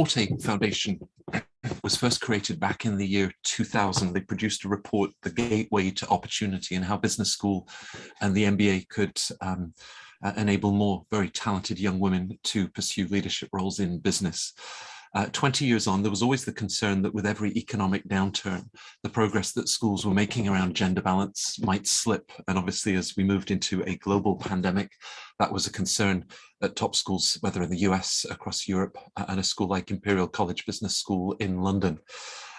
Forté Foundation was first created back in the year 2000. They produced a report, The Gateway to Opportunity, and how business school and the MBA could enable more very talented young women to pursue leadership roles in business. 20 years on, there was always the concern that with every economic downturn, the progress that schools were making around gender balance might slip. And obviously, as we moved into a global pandemic, that was a concern at top schools, whether in the US, across Europe, and a school like Imperial College Business School in London.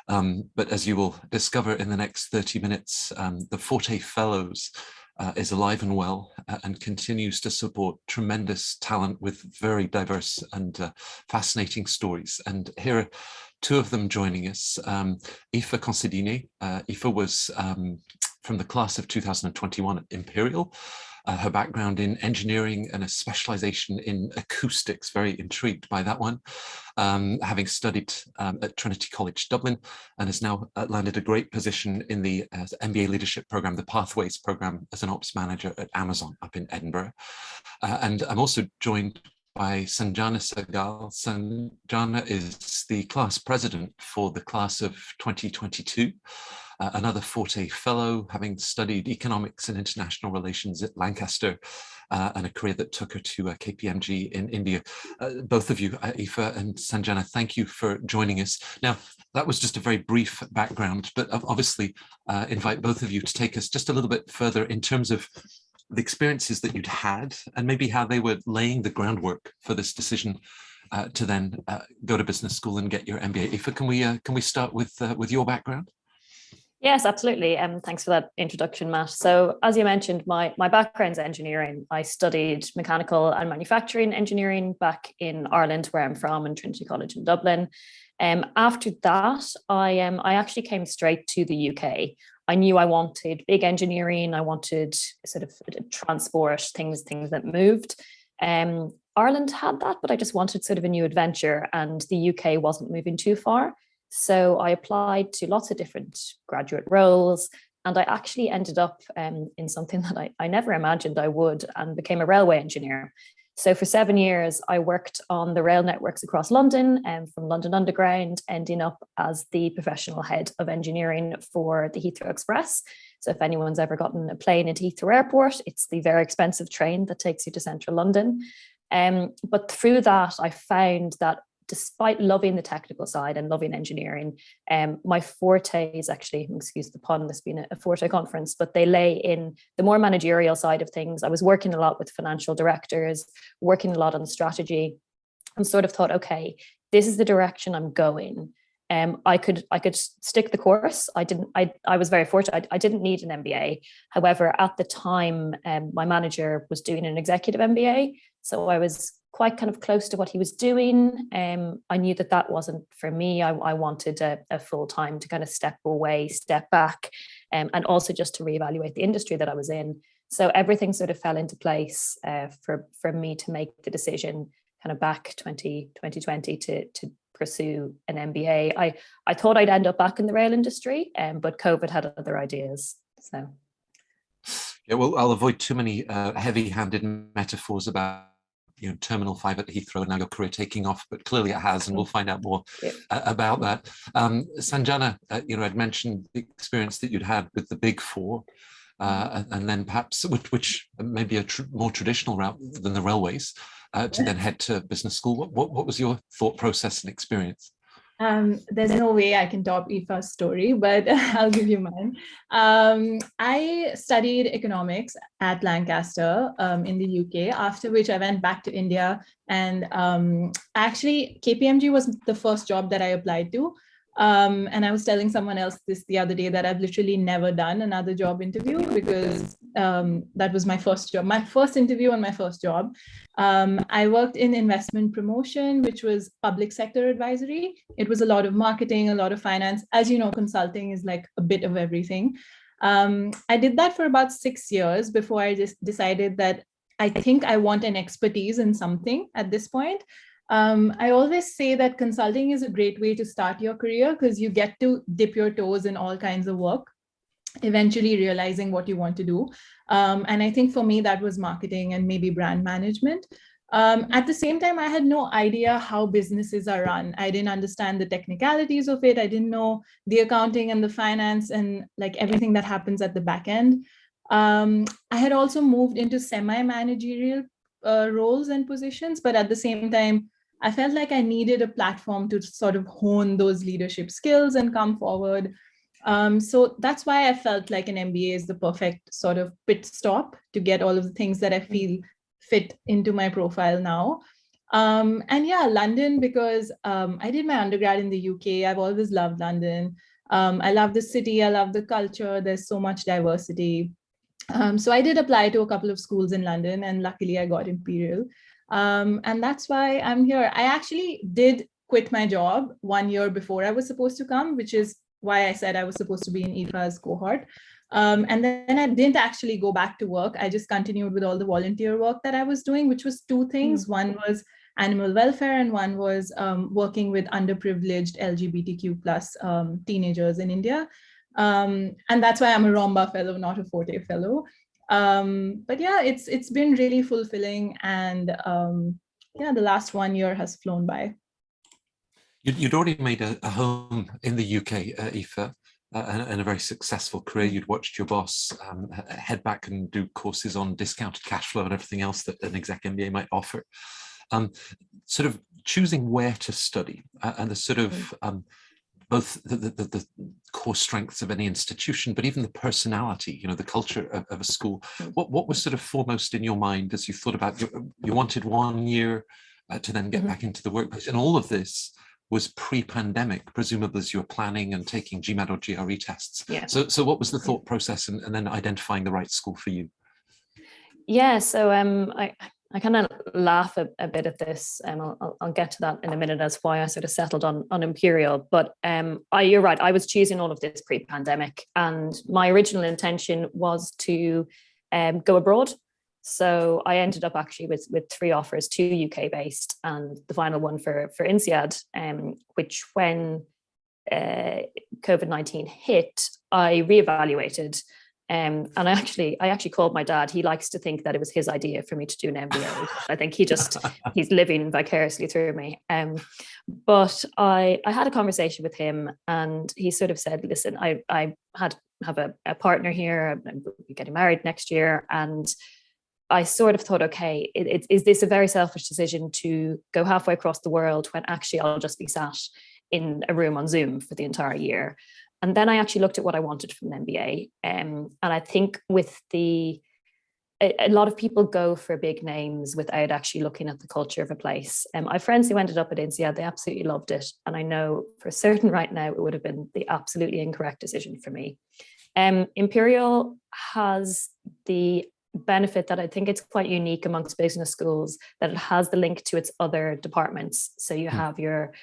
But as you will discover in the next 30 minutes, the Forté Fellows is alive and well and continues to support tremendous talent with very diverse and fascinating stories. And here are two of them joining us. Aoife Considine. Aoife was from the class of 2021 at Imperial. Her background in engineering and a specialization in acoustics, very intrigued by that one, having studied at Trinity College Dublin, and has now landed a great position in the MBA leadership program, the Pathways program, as an ops manager at Amazon up in Edinburgh. And I'm also joined by Sanjana Sagal. Sanjana is the class president for the class of 2022. Another Forté Fellow, having studied economics and international relations at Lancaster, and a career that took her to KPMG in India. Both of you, Aoife and Sanjana, thank you for joining us. Now, that was just a very brief background, but obviously invite both of you to take us just a little bit further in terms of the experiences that you'd had and maybe how they were laying the groundwork for this decision to then go to business school and get your MBA. Aoife, can we start with your background? Yes, absolutely. Thanks for that introduction, Matt. So as you mentioned, my background's engineering. I studied mechanical and manufacturing engineering back in Ireland, where I'm from, in Trinity College in Dublin. After that, I actually came straight to the UK. I knew I wanted big engineering. I wanted sort of transport, things that moved. Ireland had that, but I just wanted sort of a new adventure, and the UK wasn't moving too far. So I applied to lots of different graduate roles, and I actually ended up in something that I never imagined I would, and became a railway engineer. So for 7 years, I worked on the rail networks across London, from London Underground, ending up as the professional head of engineering for the Heathrow Express. So if anyone's ever gotten a plane into Heathrow Airport, it's the very expensive train that takes you to central London. But through that, I found that despite loving the technical side and loving engineering, my forte is actually, excuse the pun, there's been a Forté conference, but they lay in the more managerial side of things. I was working a lot with financial directors, working a lot on strategy, and sort of thought, okay, this is the direction I'm going. I could stick the course. I was very fortunate. I didn't need an MBA. However, at the time, my manager was doing an executive MBA, so I was quite kind of close to what he was doing. I knew that wasn't for me. I wanted a full time to kind of step away, step back, and also just to reevaluate the industry that I was in. So everything sort of fell into place for me to make the decision kind of back 2020 to pursue an MBA. I thought I'd end up back in the rail industry, but COVID had other ideas. So yeah, well, I'll avoid too many heavy-handed metaphors about Terminal 5 at Heathrow and now your career taking off, but clearly it has, and we'll find out more about that. Sanjana, I'd mentioned the experience that you'd had with the Big Four, and then perhaps, which may be a more traditional route than the railways, to then head to business school. What was your thought process and experience? There's no way I can top Aoife's story, but I'll give you mine. I studied economics at Lancaster in the UK, after which I went back to India. And actually, KPMG was the first job that I applied to. And I was telling someone else this the other day that I've literally never done another job interview, because that was my first job, my first interview and my first job. I worked in investment promotion, which was public sector advisory. It was a lot of marketing, a lot of finance. As you know, consulting is like a bit of everything. I did that for about 6 years before I just decided that I think I want an expertise in something at this point. I always say that consulting is a great way to start your career, because you get to dip your toes in all kinds of work, eventually realizing what you want to do. And I think for me, that was marketing and maybe brand management. At the same time, I had no idea how businesses are run. I didn't understand the technicalities of it. I didn't know the accounting and the finance and like everything that happens at the back end. I had also moved into semi-managerial roles and positions, but at the same time, I felt like I needed a platform to sort of hone those leadership skills and come forward. So that's why I felt like an MBA is the perfect sort of pit stop to get all of the things that I feel fit into my profile now. And yeah, London, because I did my undergrad in the UK. I've always loved London. I love the city. I love the culture. There's so much diversity. So I did apply to a couple of schools in London, and luckily I got Imperial. And that's why I'm here. I actually did quit my job 1 year before I was supposed to come, which is why I said I was supposed to be in IFA's cohort. And then I didn't actually go back to work. I just continued with all the volunteer work that I was doing, which was two things. One was animal welfare, and one was working with underprivileged LGBTQ plus teenagers in India. And that's why I'm a Romba fellow, not a Forté fellow. But yeah, it's been really fulfilling, and yeah, the last 1 year has flown by. You'd already made a home in the UK, Aoife, and a very successful career. You'd watched your boss head back and do courses on discounted cash flow and everything else that an exec MBA might offer. Sort of choosing where to study and the sort of both the core strengths of any institution, but even the personality, the culture of a school. What was sort of foremost in your mind as you thought about, you wanted 1 year to then get back into the workplace, and all of this was pre-pandemic, presumably as you were planning and taking GMAT or GRE tests. Yeah. So what was the thought process and then identifying the right school for you? Yeah, so I kind of laugh a bit at this, and I'll get to that in a minute as why I sort of settled on Imperial. But you're right, I was choosing all of this pre-pandemic, and my original intention was to go abroad. So I ended up actually with 3 offers, 2 UK based, and the final one for INSEAD, which when COVID-19 hit, I reevaluated. And I actually called my dad. He likes to think that it was his idea for me to do an MBA. I think he's living vicariously through me. But I had a conversation with him, and he sort of said, listen, I have a partner here. I'm getting married next year. And I sort of thought, okay, is this a very selfish decision to go halfway across the world when actually I'll just be sat in a room on Zoom for the entire year? And then I actually looked at what I wanted from an MBA. And I think a lot of people go for big names without actually looking at the culture of a place. I have friends who ended up at INSEAD, they absolutely loved it. And I know for certain right now, it would have been the absolutely incorrect decision for me. Imperial has the benefit that I think it's quite unique amongst business schools, that it has the link to its other departments. So you have your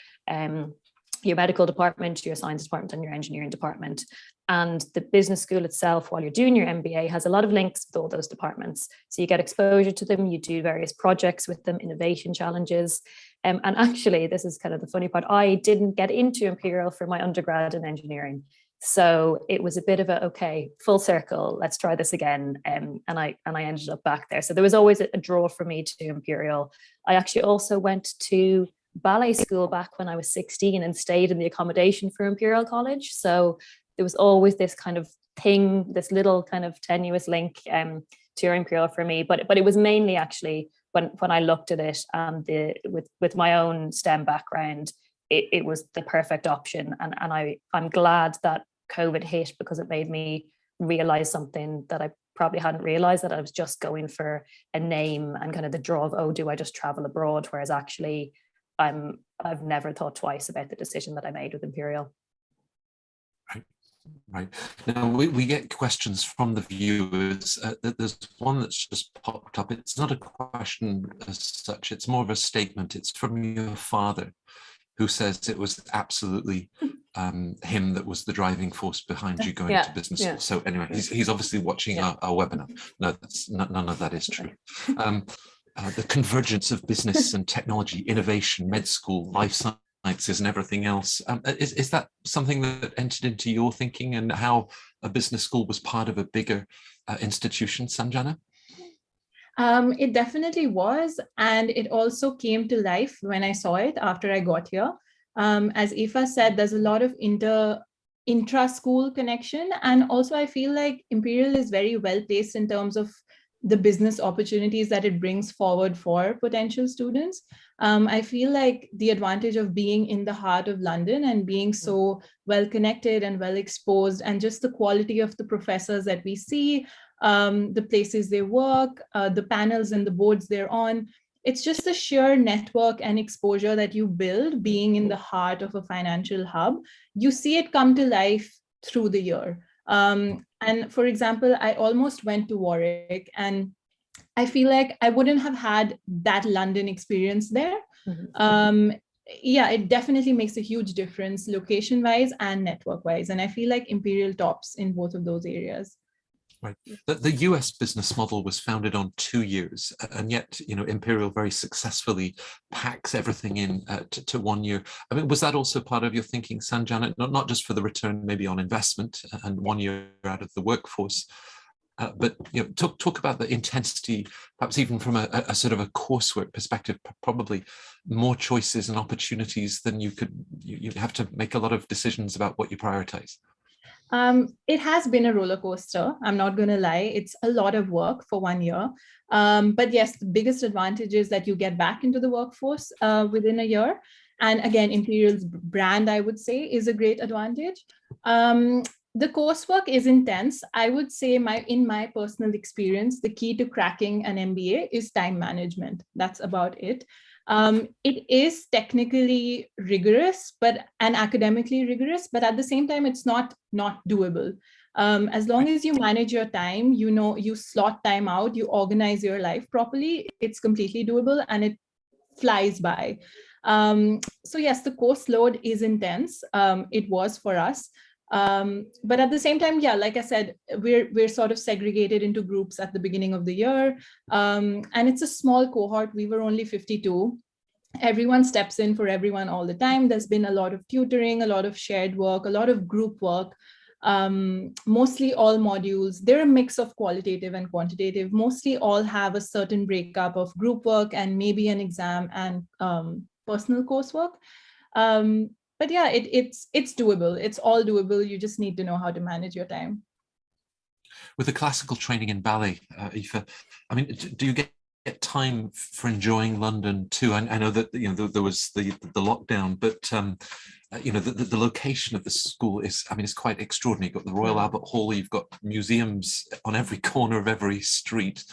medical department, your science department, and your engineering department. And the business school itself, while you're doing your MBA, has a lot of links with all those departments. So you get exposure to them, you do various projects with them, innovation challenges. And actually, this is kind of the funny part, I didn't get into Imperial for my undergrad in engineering. So it was a bit of okay, full circle, let's try this again. And I ended up back there. So there was always a draw for me to Imperial. I actually also went to ballet school back when I was 16 and stayed in the accommodation for Imperial College. So there was always this kind of thing, this little kind of tenuous link to Imperial for me. But it was mainly actually when I looked at it and with my own STEM background, it was the perfect option. And I'm glad that COVID hit, because it made me realize something that I probably hadn't realized, that I was just going for a name and kind of the draw of, do I just travel abroad? Whereas actually I've never thought twice about the decision that I made with Imperial. Right. Now we get questions from the viewers. There's one that's just popped up. It's not a question as such, it's more of a statement. It's from your father, who says it was absolutely him that was the driving force behind you going to business school. So anyway, he's obviously watching our webinar. No, none of that is true. The convergence of business and technology, innovation, med school, life sciences and everything else. Is that something that entered into your thinking, and how a business school was part of a bigger institution, Sanjana? It definitely was. And it also came to life when I saw it after I got here. As Aoife said, there's a lot of intra-school connection. And also I feel like Imperial is very well placed in terms of the business opportunities that it brings forward for potential students. I feel like the advantage of being in the heart of London and being so well connected and well exposed, and just the quality of the professors that we see, the places they work, the panels and the boards they're on. It's just the sheer network and exposure that you build being in the heart of a financial hub. You see it come to life through the year. And for example, I almost went to Warwick, and I feel like I wouldn't have had that London experience there. Yeah, it definitely makes a huge difference location-wise and network-wise. And I feel like Imperial tops in both of those areas. Right. The US business model was founded on 2 years, and yet, Imperial very successfully packs everything in to 1 year. I mean, was that also part of your thinking, Sanjana? Not just for the return maybe on investment and 1 year out of the workforce, but talk about the intensity, perhaps even from a sort of a coursework perspective. Probably more choices and opportunities than you have to make a lot of decisions about what you prioritize. It has been a roller coaster. I'm not going to lie. It's a lot of work for 1 year. But yes, the biggest advantage is that you get back into the workforce within a year. And again, Imperial's brand, I would say, is a great advantage. The coursework is intense. I would say in my personal experience, the key to cracking an MBA is time management. That's about it. It is technically rigorous, and academically rigorous, but at the same time, it's not doable. As long as you manage your time, you slot time out, you organize your life properly, it's completely doable and it flies by. So yes, the course load is intense. It was for us. But at the same time, yeah, like I said, we're sort of segregated into groups at the beginning of the year. And it's a small cohort. We were only 52. Everyone steps in for everyone all the time. There's been a lot of tutoring, a lot of shared work, a lot of group work, mostly all modules. They're a mix of qualitative and quantitative. Mostly all have a certain breakup of group work and maybe an exam and personal coursework. But yeah, it's doable. It's all doable. You just need to know how to manage your time. With the classical training in ballet, Aoife, I mean, do you get time for enjoying London too? I know that there was the lockdown, but the location of the school is, I mean, it's quite extraordinary. You've got the Royal Albert Hall, you've got museums on every corner of every street.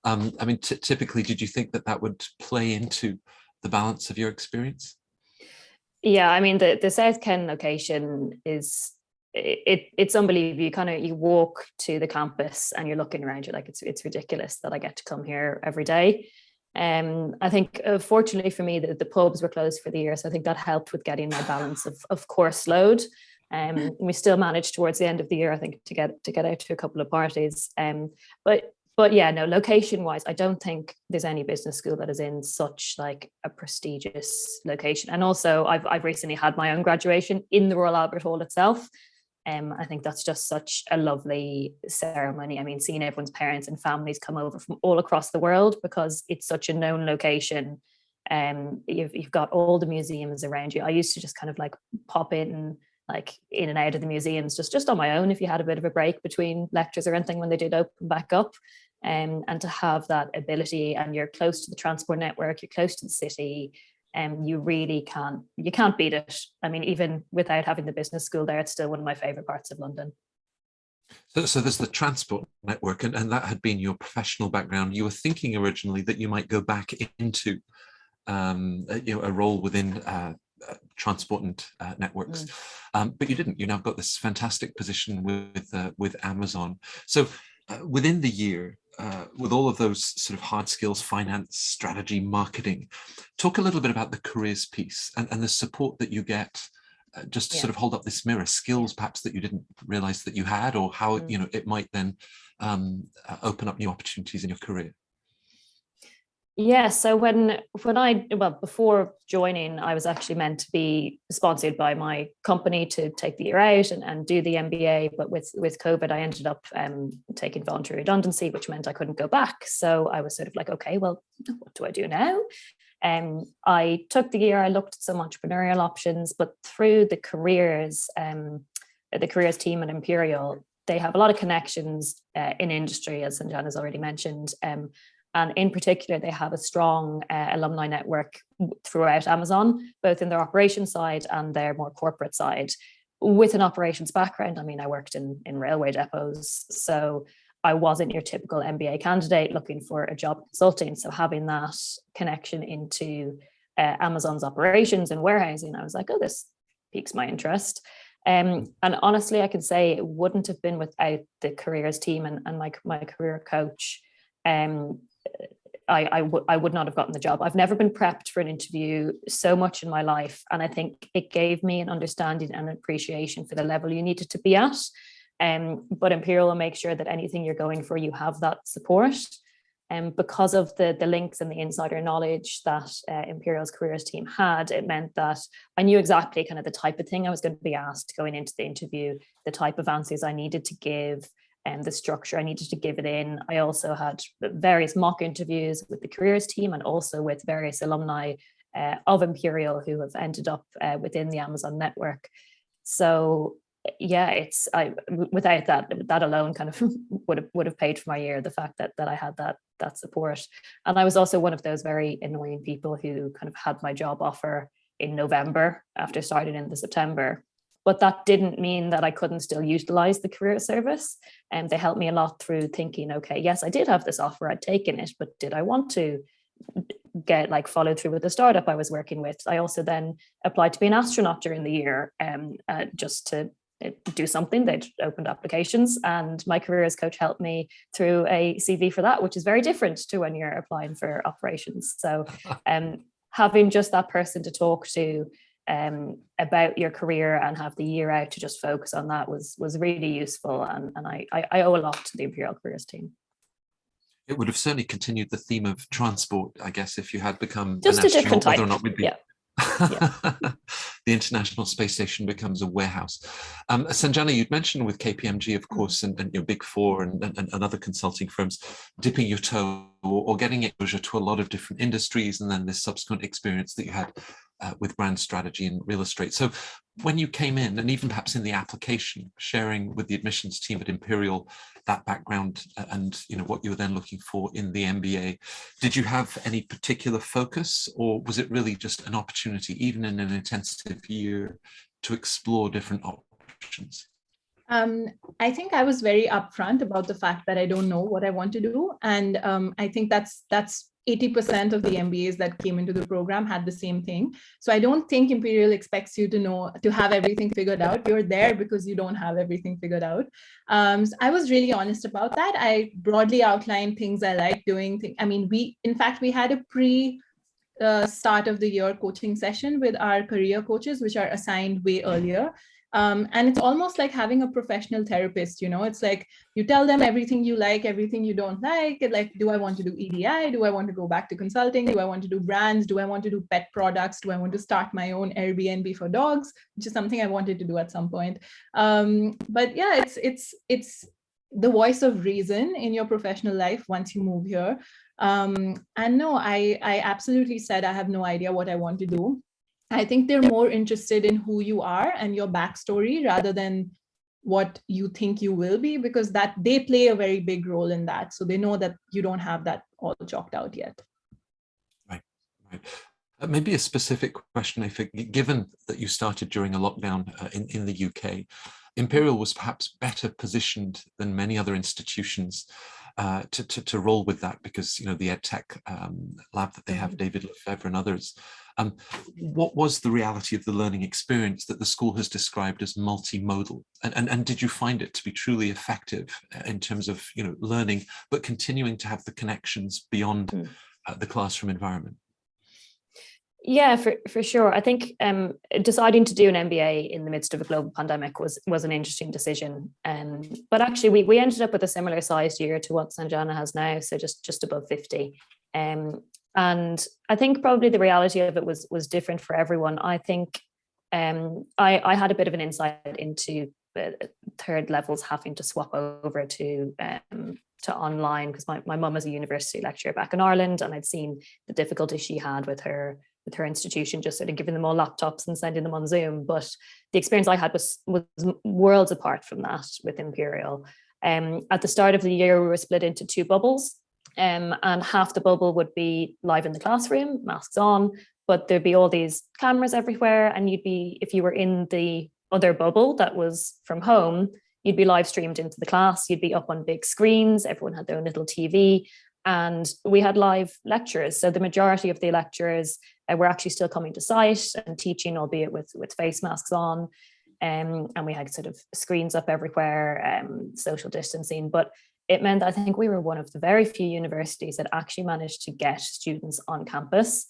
I mean, typically, did you think that would play into the balance of your experience? Yeah, I mean, the South Ken location is it's unbelievable. You walk to the campus and you're looking around, you're like, it's ridiculous that I get to come here every day. I think fortunately for me, the pubs were closed for the year, so I think that helped with getting my balance of course load. We still managed towards the end of the year, I think, to get out to a couple of parties. But yeah, no, location wise, I don't think there's any business school that is in such like a prestigious location. And also I've recently had my own graduation in the Royal Albert Hall itself. I think that's just such a lovely ceremony. I mean, seeing everyone's parents and families come over from all across the world because it's such a known location. You've got all the museums around you. I used to just kind of like pop in and out of the museums just on my own if you had a bit of a break between lectures or anything when they did open back up. And to have that ability, and you're close to the transport network, you're close to the city, you really can't beat it. I mean, even without having the business school there, it's still one of my favorite parts of London. So there's the transport network, and that had been your professional background. You were thinking originally that you might go back into a role within transport and networks, but you didn't. You now got this fantastic position with Amazon. So within the year, with all of those sort of hard skills, finance, strategy, marketing, talk a little bit about the careers piece and the support that you get just to sort of hold up this mirror, skills perhaps that you didn't realize that you had, or how it might then open up new opportunities in your career. Yeah, so before joining, I was actually meant to be sponsored by my company to take the year out and do the MBA. But with COVID, I ended up taking voluntary redundancy, which meant I couldn't go back. So I was sort of like, okay, well, what do I do now? I took the year, I looked at some entrepreneurial options, but through the careers team at Imperial, they have a lot of connections in industry, as Sanjana has already mentioned. And in particular, they have a strong alumni network throughout Amazon, both in their operations side and their more corporate side. With an operations background, I mean, I worked in railway depots, so I wasn't your typical MBA candidate looking for a job consulting. So having that connection into Amazon's operations and warehousing, I was like, oh, this piques my interest. And honestly, I can say it wouldn't have been without the careers team and my career coach. I would not have gotten the job. I've never been prepped for an interview so much in my life. And I think it gave me an understanding and appreciation for the level you needed to be at. But Imperial will make sure that anything you're going for, you have that support. And because of the links and the insider knowledge that Imperial's careers team had, it meant that I knew exactly kind of the type of thing I was going to be asked going into the interview, the type of answers I needed to give, and the structure I needed to give it in. I also had various mock interviews with the careers team and also with various alumni of Imperial who have ended up within the Amazon network. So yeah, without that alone kind of would have paid for my year, the fact that I had that support. And I was also one of those very annoying people who kind of had my job offer in November after starting in the September. But that didn't mean that I couldn't still utilize the career service. And they helped me a lot through thinking, okay, yes, I did have this offer, I'd taken it, but did I want to follow through with the startup I was working with? I also then applied to be an astronaut during the year, just to do something. They'd opened applications, and my careers coach helped me through a CV for that, which is very different to when you're applying for operations. So having just that person to talk to about your career and have the year out to just focus on that was really useful. And I owe a lot to the Imperial Careers team. It would have certainly continued the theme of transport, I guess, if you had become just an a different type. Whether or not we'd be... Yeah. Yeah. The International Space Station becomes a warehouse. Sanjana, you'd mentioned with KPMG, of course, and your Big Four and other consulting firms, dipping your toe or getting exposure to a lot of different industries, and then this subsequent experience that you had with brand strategy and real estate. So when you came in, and even perhaps in the application, sharing with the admissions team at Imperial that background and what you were then looking for in the MBA, did you have any particular focus, or was it really just an opportunity, even in an intensive year, to explore different options? I think I was very upfront about the fact that I don't know what I want to do. And I think that's 80% of the MBAs that came into the program had the same thing. So I don't think Imperial expects you to have everything figured out. You're there because you don't have everything figured out. So I was really honest about that. I broadly outlined things I like doing. I mean, we had a start of the year coaching session with our career coaches, which are assigned way earlier. And it's almost like having a professional therapist, it's like you tell them everything you like, everything you don't like. Like, do I want to do EDI? Do I want to go back to consulting? Do I want to do brands? Do I want to do pet products? Do I want to start my own Airbnb for dogs, which is something I wanted to do at some point. But yeah, it's the voice of reason in your professional life once you move here. And no, I absolutely said I have no idea what I want to do. I think they're more interested in who you are and your backstory rather than what you think you will be, because that they play a very big role in that. So they know that you don't have that all chalked out yet. Right. Maybe a specific question, given that you started during a lockdown in the UK, Imperial was perhaps better positioned than many other institutions to roll with that, because the EdTech lab that they have, David Lefebvre and others. What was the reality of the learning experience that the school has described as multimodal? And did you find it to be truly effective in terms of learning, but continuing to have the connections beyond the classroom environment? Yeah, for sure. I think deciding to do an MBA in the midst of a global pandemic was an interesting decision. But actually, we ended up with a similar sized year to what Sanjana has now, so just above 50. And I think probably the reality of it was different for everyone. I think I had a bit of an insight into third levels having to swap over to online, because my mum was a university lecturer back in Ireland, and I'd seen the difficulty she had with her institution, just sort of giving them all laptops and sending them on Zoom. But the experience I had was worlds apart from that with Imperial. At the start of the year, we were split into two bubbles, and half the bubble would be live in the classroom, masks on, but there'd be all these cameras everywhere, and if you were in the other bubble that was from home, you'd be live streamed into the class, you'd be up on big screens, everyone had their own little TV, and we had live lectures. So the majority of the lecturers were actually still coming to site and teaching, albeit with face masks on. And we had sort of screens up everywhere, social distancing. But it meant, I think we were one of the very few universities that actually managed to get students on campus.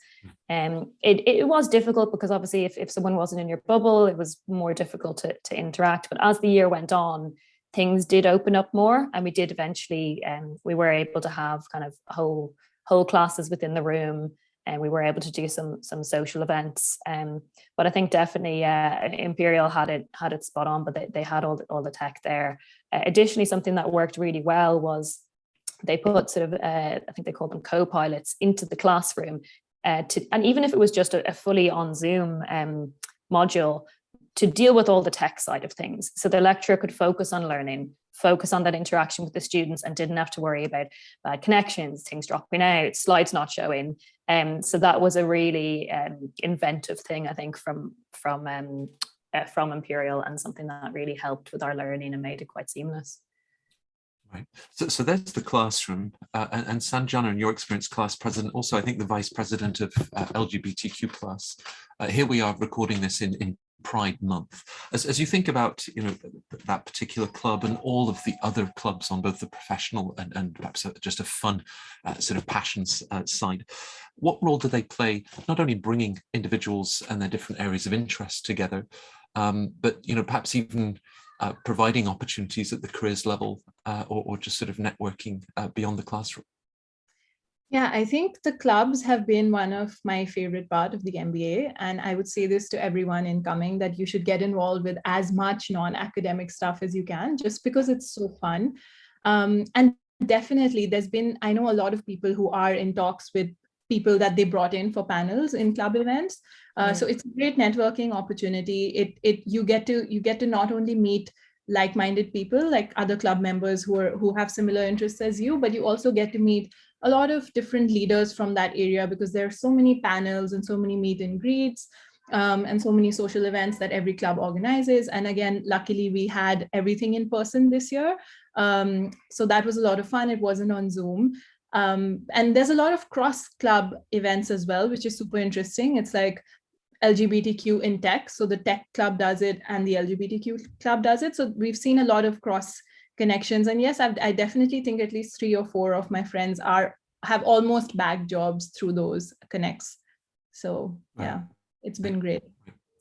It was difficult because obviously if someone wasn't in your bubble, it was more difficult to interact. But as the year went on, things did open up more, and we did eventually, we were able to have kind of whole classes within the room, and we were able to do some social events. But I think definitely Imperial had it spot on, but they had all the tech there. Additionally, something that worked really well was they put sort of, I think they call them co-pilots, into the classroom. And even if it was just a fully on Zoom module, to deal with all the tech side of things. So the lecturer could focus on learning, focus on that interaction with the students, and didn't have to worry about bad connections, things dropping out, slides not showing. So that was a really inventive thing, I think, from Imperial, and something that really helped with our learning and made it quite seamless. Right. So there's the classroom, and Sanjana, in your experience, class president, also I think the vice president of LGBTQ+. Here we are recording this in Pride Month. As you think about that particular club and all of the other clubs on both the professional and perhaps just a fun sort of passions side, what role do they play, not only bringing individuals and their different areas of interest together, but perhaps even providing opportunities at the careers level, or just sort of networking beyond the classroom? Yeah, I think the clubs have been one of my favorite part of the MBA. And I would say this to everyone incoming, that you should get involved with as much non-academic stuff as you can, just because it's so fun. And definitely I know a lot of people who are in talks with people that they brought in for panels in club events. So it's a great networking opportunity. You get to not only meet like-minded people, like other club members who have similar interests as you, but you also get to meet a lot of different leaders from that area, because there are so many panels and so many meet and greets, and so many social events that every club organizes. And again, luckily we had everything in person this year. So that was a lot of fun. It wasn't on Zoom. And there's a lot of cross-club events as well, which is super interesting. It's like LGBTQ in tech. So the tech club does it and the LGBTQ club does it. So we've seen a lot of cross connections. And yes, I definitely think at least 3 or 4 of my friends have almost bagged jobs through those connects. So yeah, it's been great.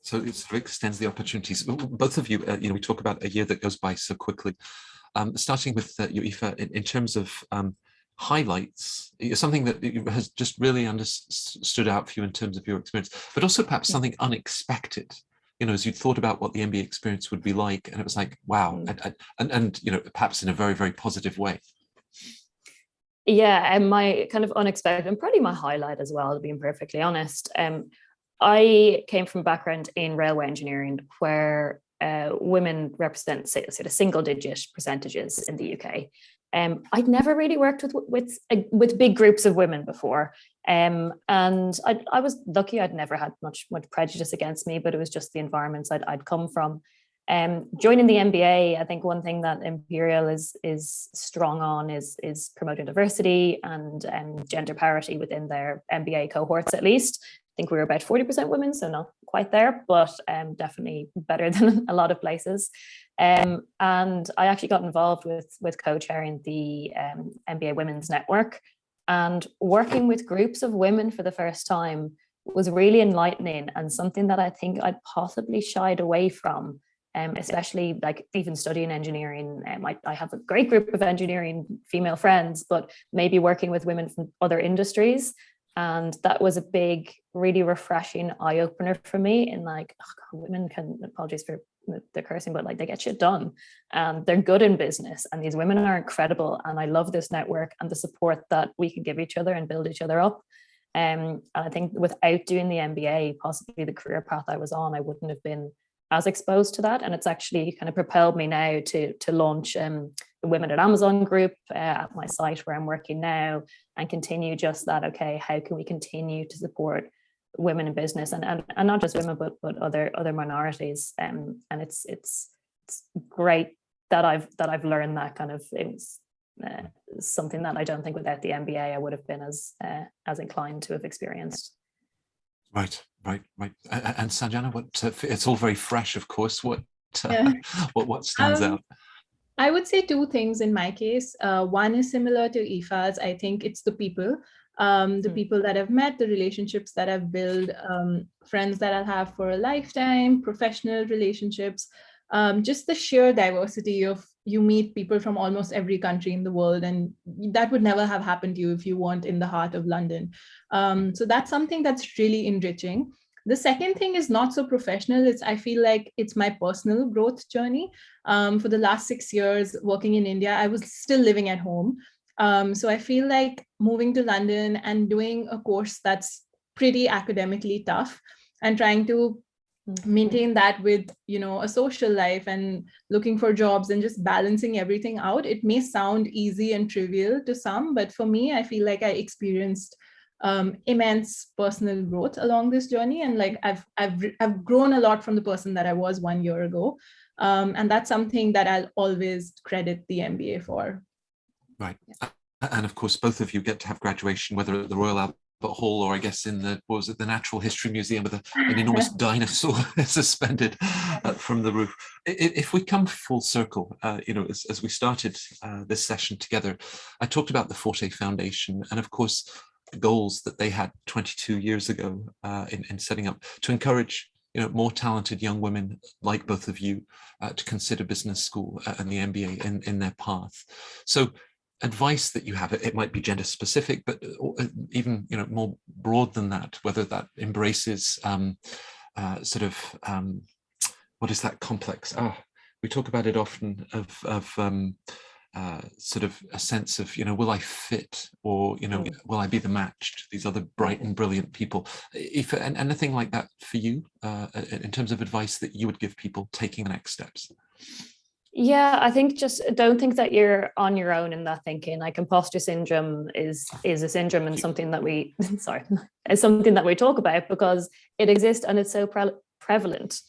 So it sort of extends the opportunities. Both of you, we talk about a year that goes by so quickly. Starting with you, Aoife, in terms of highlights, something that has just really stood out for you in terms of your experience, but also perhaps something unexpected, as you thought about what the MBA experience would be like, and it was like, wow, and perhaps in a very, very positive way. Yeah, and my kind of unexpected, and probably my highlight as well, being perfectly honest. I came from a background in railway engineering, where women represent sort of single-digit percentages in the UK. I'd never really worked with big groups of women before, and I was lucky. I'd never had much prejudice against me, but it was just the environments I'd come from. Joining the MBA, I think one thing that Imperial is strong on is promoting diversity and gender parity within their MBA cohorts. At least I think we were about 40% women, so not quite there, but definitely better than a lot of places. And I actually got involved with co-chairing the MBA Women's Network, and working with groups of women for the first time was really enlightening, and something that I think I'd possibly shied away from, especially like even studying engineering. I have a great group of engineering female friends, but maybe working with women from other industries, And that was a big, really refreshing eye opener for me in like, oh God, women can, apologies for the cursing, but like they get shit done and they're good in business and these women are incredible. And I love this network and the support that we can give each other and build each other up. And I think without doing the MBA, possibly the career path I was on, I wouldn't have been as exposed to that. And it's actually kind of propelled me now to launch the Women at Amazon group at my site where I'm working now, and continue just that, okay, how can we continue to support women in business and not just women, but other minorities. And it's great that I've learned that kind of, it was something that I don't think without the MBA I would have been as inclined to have experienced. Right. And Sanjana, it's all very fresh, of course. What stands out? I would say two things in my case. One is similar to Aoife's. I think it's the people. The people that I've met, the relationships that I've built, friends that I'll have for a lifetime, professional relationships, just the sheer diversity of you meet people from almost every country in the world, and that would never have happened to you if you weren't in the heart of London. So that's something that's really enriching. The second thing is not so professional. I feel like it's my personal growth journey. For the last 6 years working in India, I was still living at home. So I feel like moving to London and doing a course that's pretty academically tough and trying to maintain that with, a social life and looking for jobs and just balancing everything out. It may sound easy and trivial to some, but for me, I feel like I experienced immense personal growth along this journey. And like I've grown a lot from the person that I was 1 year ago. And that's something that I'll always credit the MBA for. Right. And of course, both of you get to have graduation, whether at the Royal Albert Hall or I guess in the Natural History Museum with an enormous dinosaur suspended from the roof. If we come full circle, as we started this session together, I talked about the Forté Foundation and of course, goals that they had 22 years ago in setting up to encourage more talented young women like both of you to consider business school and the MBA in their path. So advice that you have, it might be gender specific, but even more broad than that, whether that embraces what is that complex? We talk about it often of sort of a sense of, will I fit, or, will I be the match to these other bright and brilliant people? If and anything like that for you, in terms of advice that you would give people taking the next steps? Yeah, I think just don't think that you're on your own in that thinking. Like imposter syndrome is a syndrome and something that we, is something that we talk about because it exists and it's so prevalent.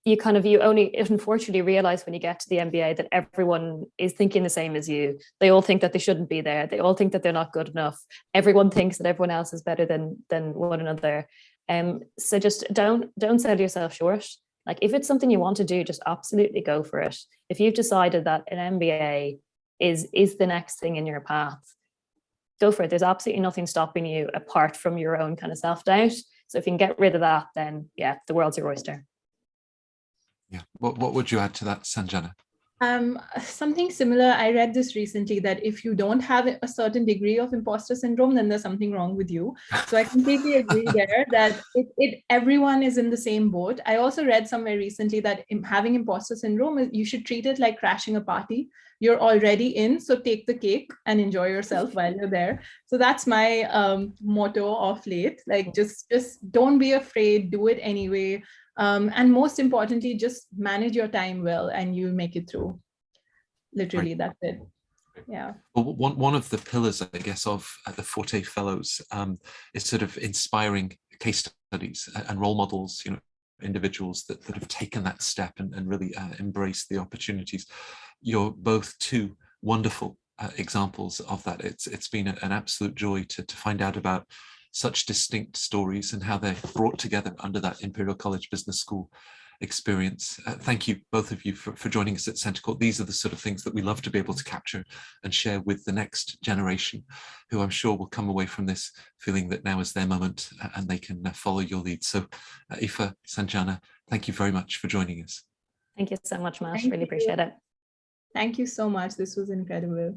You only unfortunately realize when you get to the MBA that everyone is thinking the same as you. They all think that they shouldn't be there. They all think that they're not good enough. Everyone thinks that everyone else is better than one another. So just don't sell yourself short. Like if it's something you want to do, just absolutely go for it. If you've decided that an MBA is the next thing in your path, go for it. There's absolutely nothing stopping you apart from your own kind of self-doubt. So if you can get rid of that, then yeah, the world's your oyster. Yeah. What would you add to that, Sanjana? Something similar. I read this recently that if you don't have a certain degree of imposter syndrome, then there's something wrong with you. So I completely agree there that everyone is in the same boat. I also read somewhere recently that having imposter syndrome, you should treat it like crashing a party. You're already in, so take the cake and enjoy yourself while you're there. So that's my motto of late. Like just don't be afraid, do it anyway. And most importantly, just manage your time well and you'll make it through. Literally, That's it. Yeah. Well, one of the pillars, I guess, of the Forté Fellows is sort of inspiring case studies and role models, individuals that have taken that step and really embraced the opportunities. You're both two wonderful examples of that. It's been an absolute joy to find out about such distinct stories and how they're brought together under that Imperial College Business School experience. Thank you, both of you, for joining us at Centre Court. These are the sort of things that we love to be able to capture and share with the next generation, who I'm sure will come away from this feeling that now is their moment and they can follow your lead. So Aoife, Sanjana, thank you very much for joining us. Thank you so much, Mash. Really appreciate it. Thank you so much. This was incredible.